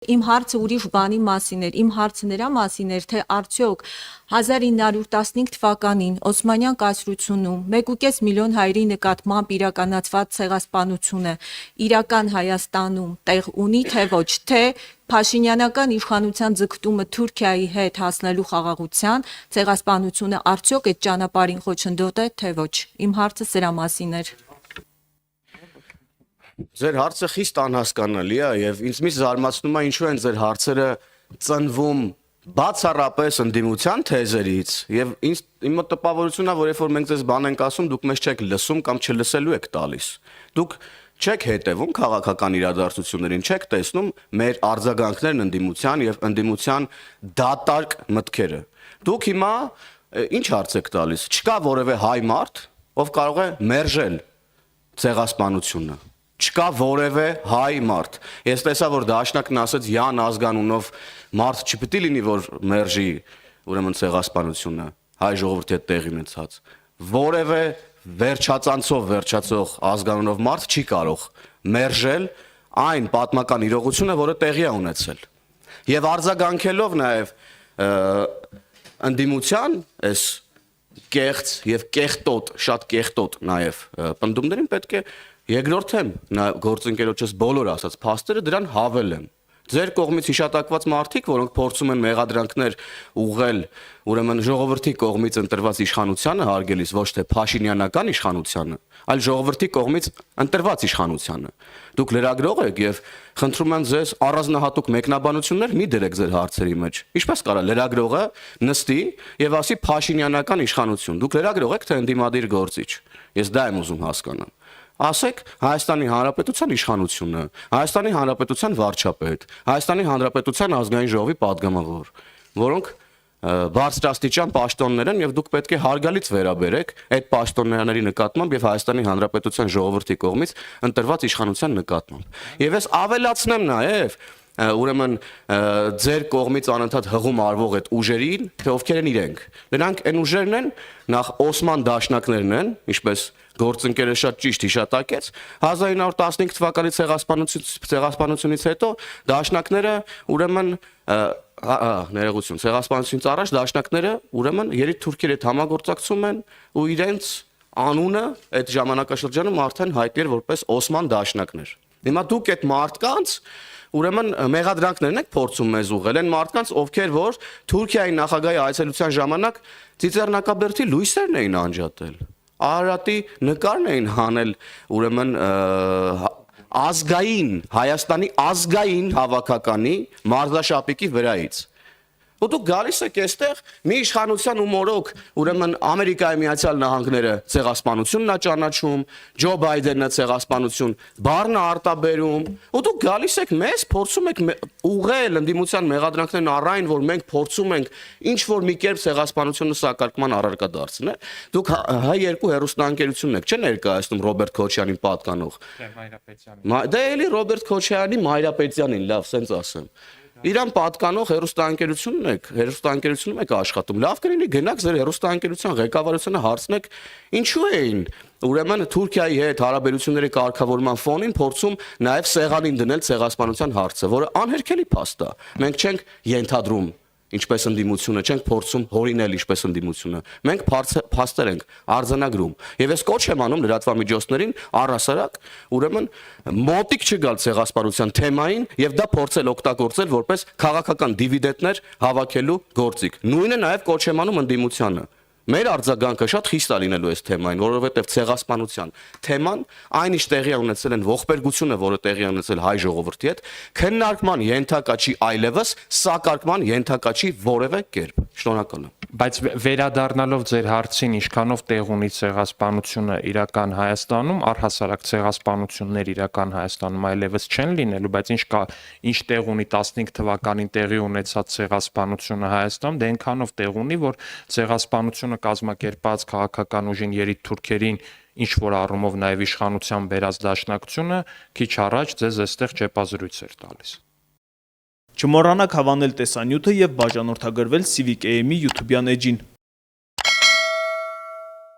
Իմ հարցը ուրիշ բանի մասին էր, իմ հարցը նրա մասին էր, թե արդյոք 1915 թվականին Օսմանյան կայսրությունում 1.5 միլիոն հայերի նկատմամբ իրականացված ցեղասպանությունը իրական Հայաստանում տեղ ունի, թե ոչ, թե Փաշինյանական իշխանության ձգտումը Թուրքիայի հետ հասնելու խաղաղության ցեղասպանությունը արդյոք այդ ճանապարհին խոչընդոտ է, թե ոչ։ Իմ հարցը սրա մասին էր։ Ձեր հարցը խիստ անհասկանալի է եւ ինձ միշտ զարմացնում է ինչու են ձեր հարցերը ծնվում բացառապես ընդդիմության թեզերից եւ իմ տպավորությունն է որ երբ որ մենք ձեզ բան ենք ասում դուք մեզ չեք լսում կամ չլսելու եք տալիս դուք չեք հետևում քաղաքական իրադարձություններին չեք տեսնում մեր արձագանքներն ընդդիմության եւ ընդդիմության դատարկ մտքերը դուք հիմա ինչ հարց եք տալիս չկա որևէ հայ մարդ ով կարող է մերժել ցեղասպանությունը Չկա որևէ հայ մարդ։ Ես տեսա, որ Դաշնակն ասաց Յան ազգանունով մարդ չպետք է լինի, որ մերժի ուրեմն ցեղասպանությունը հայ ժողովրդի հետ տեղի ունեցած։ Որևէ վերջացանցով վերջացող ազգանունով մարդ չի կարող մերժել այն պատմական իրողությունը, որը տեղի է ունեցել։ Եվ արձագանքելով նաև ընդդիմության այս կեղծ եւ կեղտոտ, շատ կեղտոտ նաև պնդումներին պետք է Երկրորդեմ գործընկերոջս բոլոր ասած փաստերը դրան հավելեմ Ձեր կողմից հիշատակված մարդիկ, որոնք փորձում են մեղադրանքներ ուղղել ուրեմն ժողովրդի կողմից ընտրված իշխանությանը հարգելիս ոչ թե Փաշինյանական իշխանությանը, այլ ժողովրդի կողմից ընտրված իշխանությանը։ Դուք լրագրող եք եւ խնդրում եմ ձեզ առանձնահատուկ մեկնաբանություններ մի դրեք ձեր հարցերի մեջ։ Ինչպես կարա լրագրողը նստի եւ ասի Փաշինյանական իշխանություն։ Դուք լրագրող եք թե ընդդիմադիր գործիչ։ Ես դա եմ ուզում հասկանալ։ Ասեք Հայաստանի Հանրապետության իշխանությունը, Հայաստանի Հանրապետության վարչապետ, Հայաստանի Հանրապետության ազգային ժողովի падգամավոր, որոնք բարձրաստիճան պաշտոններ են եւ դուք պետք է հարգալից վերաբերեք այդ պաշտոնների նկատմամբ եւ Հայաստանի Հանրապետության ժողովրդի կողմից ընտրված իշխանության նկատմամբ։ Եվ ես ավելացնեմ նաեւ ուրեմն ձեր կողմից անընդհատ հղում արվող այդ ուժերին, թե ովքեր են իրենք։ Նրանք այն ուժերն են, նախ Օսման դաշնակներն են, ինչպես գործընկերը շատ ճիշտ հիշատակեց, 1915 թվականի ցեղասպանությունից հետո դաշնակները ուրեմն ներողություն, ցեղասպանությունից առաջ դաշնակները ուրեմն երիտթուրքերի հետ համագործակցում են ու իրենց անունը այդ ժամանակաշրջանում արդեն հայտնի էր որպես Օսման դաշնակներ։ Հիմա դուք այդ մարդկանց Ուրեմն մեղադրանքներն եք փորձում մեզ ուղղել են մարդկանց, ովքեր որ Թուրքիայի նախագահի այցելության ժամանակ Ծիծեռնակաբերդի լույսերն էին անջատել։ Արարատի նկարն էին հանել, ուրեմն ազգային Հայաստանի ազգային հավաքականի մարզաշապիկի վրայից։ Ու դուք գալիս եք այստեղ մի իշխանության ու մորոք ուրեմն Ամերիկայի Միացյալ Նահանգները ցեղասպանությունն է ճանաչում, Ջո Բայդենը ցեղասպանություն, բառն արտաբերում, ու դուք գալիս եք մեզ փորձում եք ուղղել ընդդիմության մեղադրանքներն առայն, որ մենք փորձում ենք ինչ որ մի կերպ ցեղասպանությունը սակարկման առարկա դարձնել։ Դուք Հայ2 հեռուստաընկերությունն եք, չէ՞ ներկայացնում Ռոբերտ Քոչյանին պատկանող։ Դե էլի Ռոբերտ Քոչյանի Մայրապետյանին, լավ, սենց ասեմ։ Իրան պատկանող հերոստանգերությունում եք աշխատում։ Լավ կլինի գնաք ձեր հերոստանգերության ղեկավարությունը հարցնեք ինչու էին ուրեմն Թուրքիայի հետ հարաբերությունների կարգավորման ֆոնին փորձում նաև սեղանին դնել ցեղասպանության հարցը, որը անհերքելի փաստ է։ Մենք չենք ենթադրում ինչպես ընդդիմությունը չենք փորձում հորինել ինչպես ընդդիմությունը։ Մենք փաստեր ենք արձանագրում։ Եվ ես կոչ եմ անում լրատվամիջոցներին առհասարակ ուրեմն մոտիկ չգալ ցեղասպանության թեմային եւ դա փորձել օգտագործել որպես քաղաքական դիվիդենտներ հավաքելու գործիք։ Նույնը նաեւ կոչ եմ անում ընդդիմությանը։ Մեր արձագանքը շատ խիստ է լինելու այս թեմային, որովհետև ցեղասպանության թեման այնիշ տեղի ունեցել են ողբերգությունը, որը տեղի ունեցել հայ ժողովրդի հետ, քննարկման ենթակա չի այլևս, սակարկման ենթակա չի որևէ կերպ։ Շնորհակալ եմ։ Բայց վերադառնալով ձեր հարցին, ինչքանով տեղ ունի ցեղասպանությունը իրական Հայաստանում, առհասարակ ցեղասպանություններ իրական Հայաստանում այլևս չեն լինելու, բայց ինչ տեղ ունի 15 թվականին տեղի ունեցած ցեղասպանությունը Հայաստանում, դե այնքանով տեղ ունի, որ ցեղասպանությունը կազմակերպած քաղաքական ուժին երիտթուրքերին ինչ որ առումով նաև իշխանության բերած դաշնակցությունը քիչ առաջ ձեզ այստեղ ճեպազրույց էր տալիս։ Չմոռանաք հավանել տեսանյութը եւ բաժանորդագրվել Civic AM-ի YouTube-յան էջին։